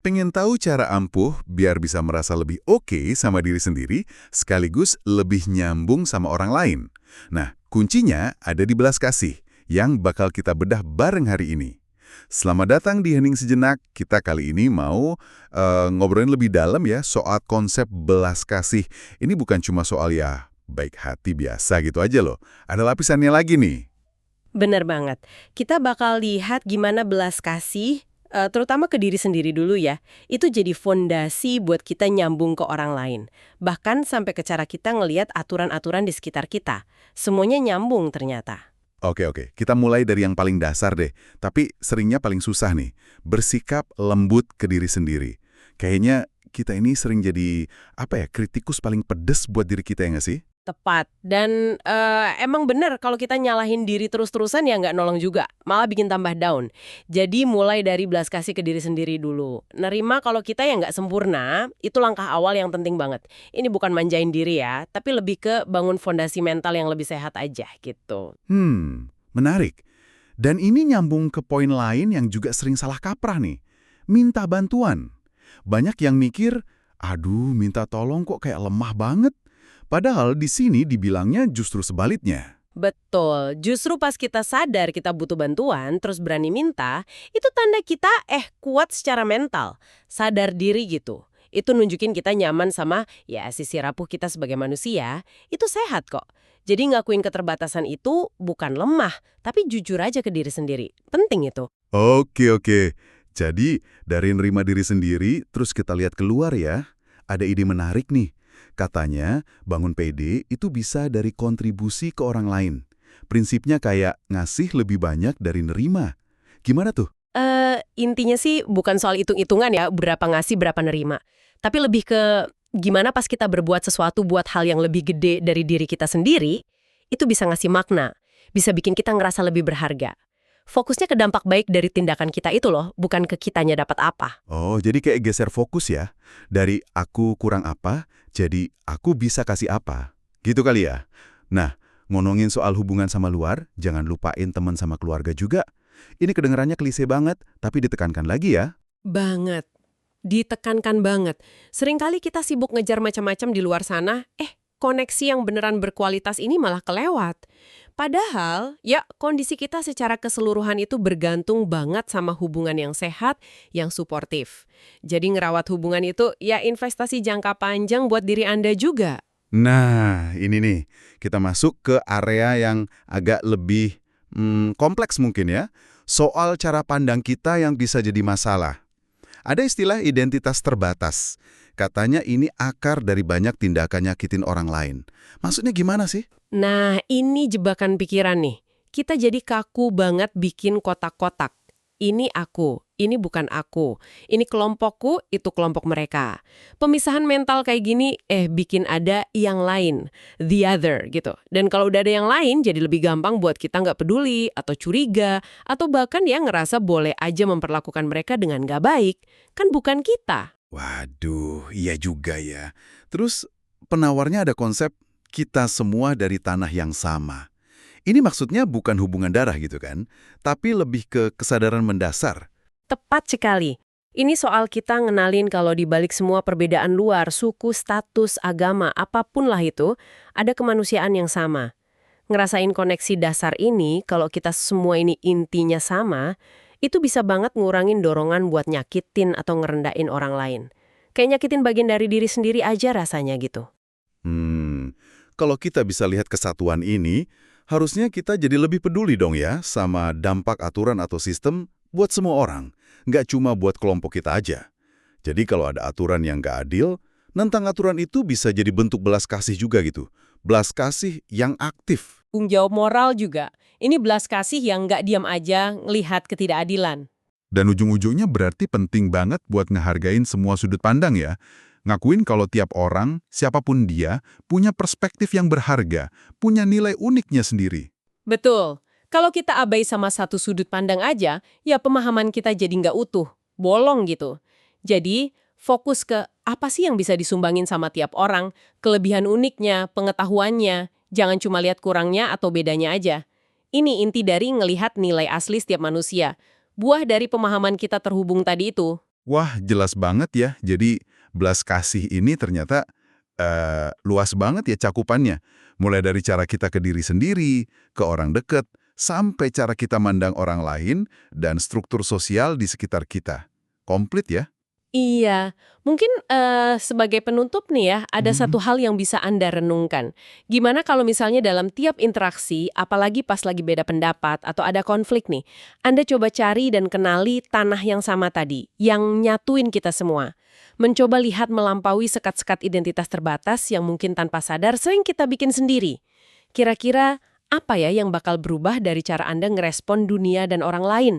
Pengen tahu cara ampuh biar bisa merasa lebih oke sama diri sendiri, sekaligus lebih nyambung sama orang lain. Nah, kuncinya ada di belas kasih, yang bakal kita bedah bareng hari ini. Selamat datang di Hening Sejenak. Kita kali ini mau ngobrolin lebih dalam ya soal konsep belas kasih. Ini bukan cuma soal ya baik hati biasa gitu aja loh. Ada lapisannya lagi nih. Bener banget. Kita bakal lihat gimana belas kasih, terutama ke diri sendiri dulu ya. Itu jadi fondasi buat kita nyambung ke orang lain. Bahkan sampai ke cara kita ngelihat aturan-aturan di sekitar kita. Semuanya nyambung ternyata. Oke, kita mulai dari yang paling dasar deh. Tapi seringnya paling susah nih. Bersikap lembut ke diri sendiri. Kayaknya kita ini sering jadi, kritikus paling pedes buat diri kita ya nggak sih? Tepat. Dan emang bener kalau kita nyalahin diri terus-terusan ya nggak nolong juga. Malah bikin tambah down. Jadi mulai dari belas kasih ke diri sendiri dulu. Nerima kalau kita yang nggak sempurna, itu langkah awal yang penting banget. Ini bukan manjain diri ya, tapi lebih ke bangun fondasi mental yang lebih sehat aja gitu. Menarik. Dan ini nyambung ke poin lain yang juga sering salah kaprah nih. Minta bantuan. Banyak yang mikir, aduh minta tolong kok kayak lemah banget. Padahal di sini dibilangnya justru sebaliknya. Betul, justru pas kita sadar kita butuh bantuan, terus berani minta, itu tanda kita kuat secara mental, sadar diri gitu. Itu nunjukin kita nyaman sama ya sisi rapuh kita sebagai manusia, itu sehat kok. Jadi ngakuin keterbatasan itu bukan lemah, tapi jujur aja ke diri sendiri. Penting itu. Oke. Jadi dari nerima diri sendiri, terus kita lihat keluar ya. Ada ide menarik nih. Katanya, bangun pede itu bisa dari kontribusi ke orang lain. Prinsipnya kayak ngasih lebih banyak dari nerima. Gimana tuh? Intinya sih bukan soal hitung-hitungan ya, berapa ngasih, berapa nerima. Tapi lebih ke gimana pas kita berbuat sesuatu buat hal yang lebih gede dari diri kita sendiri, itu bisa ngasih makna, bisa bikin kita ngerasa lebih berharga. Fokusnya ke dampak baik dari tindakan kita itu loh, bukan ke kitanya dapat apa. Oh, jadi kayak geser fokus ya. Dari aku kurang apa, jadi aku bisa kasih apa. Gitu kali ya? Nah, ngomongin soal hubungan sama luar, jangan lupain teman sama keluarga juga. Ini kedengarannya klise banget, tapi ditekankan lagi ya. Banget. Ditekankan banget. Seringkali kita sibuk ngejar macam-macam di luar sana, koneksi yang beneran berkualitas ini malah kelewat. Padahal, ya kondisi kita secara keseluruhan itu bergantung banget sama hubungan yang sehat, yang suportif. Jadi ngerawat hubungan itu ya investasi jangka panjang buat diri Anda juga. Nah, ini nih. Kita masuk ke area yang agak lebih kompleks mungkin ya. Soal cara pandang kita yang bisa jadi masalah. Ada istilah identitas terbatas. Katanya ini akar dari banyak tindakan nyakitin orang lain. Maksudnya gimana sih? Nah, ini jebakan pikiran nih. Kita jadi kaku banget bikin kotak-kotak. Ini aku, ini bukan aku. Ini kelompokku, itu kelompok mereka. Pemisahan mental kayak gini, bikin ada yang lain. The other, gitu. Dan kalau udah ada yang lain, jadi lebih gampang buat kita nggak peduli, atau curiga, atau bahkan ya ngerasa boleh aja memperlakukan mereka dengan nggak baik. Kan bukan kita. Waduh, iya juga ya. Terus penawarnya ada konsep kita semua dari tanah yang sama. Ini maksudnya bukan hubungan darah gitu kan, tapi lebih ke kesadaran mendasar. Tepat sekali. Ini soal kita ngenalin kalau di balik semua perbedaan luar, suku, status, agama, apapun lah itu, ada kemanusiaan yang sama. Ngerasain koneksi dasar ini, kalau kita semua ini intinya sama, itu bisa banget ngurangin dorongan buat nyakitin atau ngerendahin orang lain. Kayak nyakitin bagian dari diri sendiri aja rasanya gitu. Kalau kita bisa lihat kesatuan ini, harusnya kita jadi lebih peduli dong ya sama dampak aturan atau sistem buat semua orang, nggak cuma buat kelompok kita aja. Jadi kalau ada aturan yang nggak adil, nentang aturan itu bisa jadi bentuk belas kasih juga gitu. Belas kasih yang aktif. Tanggung jawab moral juga. Ini belas kasih yang nggak diam aja ngelihat ketidakadilan. Dan ujung-ujungnya berarti penting banget buat ngehargain semua sudut pandang ya. Ngakuin kalau tiap orang, siapapun dia, punya perspektif yang berharga, punya nilai uniknya sendiri. Betul. Kalau kita abai sama satu sudut pandang aja, ya pemahaman kita jadi nggak utuh, bolong gitu. Jadi, fokus ke apa sih yang bisa disumbangin sama tiap orang, kelebihan uniknya, pengetahuannya, jangan cuma lihat kurangnya atau bedanya aja. Ini inti dari ngelihat nilai asli setiap manusia, buah dari pemahaman kita terhubung tadi itu. Wah, jelas banget ya. Jadi, belas kasih ini ternyata luas banget ya cakupannya. Mulai dari cara kita ke diri sendiri, ke orang dekat, sampai cara kita mandang orang lain, dan struktur sosial di sekitar kita. Komplit ya? Iya, mungkin sebagai penutup nih ya, ada satu Mhm. hal yang bisa Anda renungkan. Gimana kalau misalnya dalam tiap interaksi, apalagi pas lagi beda pendapat atau ada konflik nih, Anda coba cari dan kenali tanah yang sama tadi, yang nyatuin kita semua. Mencoba lihat melampaui sekat-sekat identitas terbatas yang mungkin tanpa sadar sering kita bikin sendiri. Kira-kira apa ya yang bakal berubah dari cara Anda ngerespon dunia dan orang lain?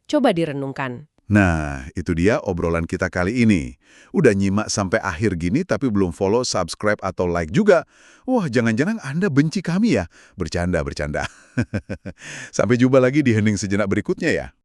Coba direnungkan. Nah, itu dia obrolan kita kali ini. Udah nyimak sampai akhir gini tapi belum follow, subscribe, atau like juga. Wah, jangan-jangan Anda benci kami ya? Bercanda, bercanda. Sampai jumpa lagi di Hening Sejenak berikutnya ya.